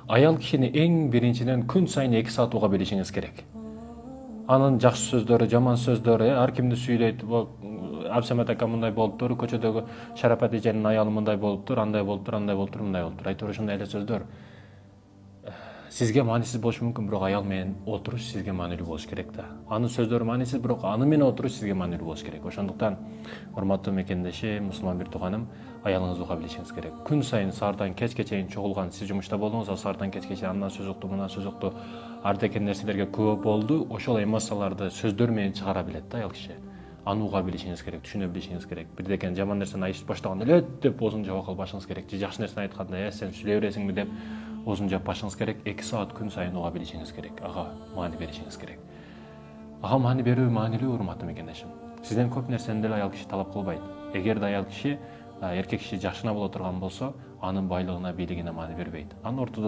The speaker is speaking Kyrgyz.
Аял кишини эң биринчиден күн сайын 2 саат уга билишиңиз керек. Анын жакшы сөздөрү, жаман сөздөрү, ар кимди сүйлөйт. Абсамат ака мындай болуптур, көчөдөгү Шарапат эженин аялы мындай болуптур, андай болуптур, андай болуптур, мындай болуптур. Айтор ушундай эле сөздөр сизге маанисиз болушу мүмкүн, бирок аял менен отуруш сизге маанилүү болуш керек да. Анын сөздөрү маанисиз, бирок аны менен отуруш сизге маанилүү болуш керек. Ошондуктан урматтуу мекендеши, мусулман бир тууганым, аялыңызды уга билишиңиз керек. Күн сайын саардан кечке чейин чогулган, сиз жумушта болдуңуз, саардан кечке чейин андан сөз укту, мындан сөз укту, ардекен нерселерге күбө болду. Ошол эмоцияларды сөздөр менен чыгара билет да аял киши. Аны уга билишиңиз керек, түшүнө билишиңиз керек. Бирдекен жаман нерсени айтып баштаганда эле деп оозун жаап калбашыңыз керек. Же жакшы нерсени айтканда, сен сүйлөй бересиңби деп оозун жаппашыңыз керек. 2 саат күн сайын уга билишиңиз керек. Ага маани беришиңиз керек. Ага маани берүү маанилүү, урматтуу мекендешим. Сизден көп нерсени деле аял киши талап кылбайт. Эгерде аял киши, эркек киши жакшына боло турган болсо, анын байлыгына, бийлигине маани бербейт. Анын ортодо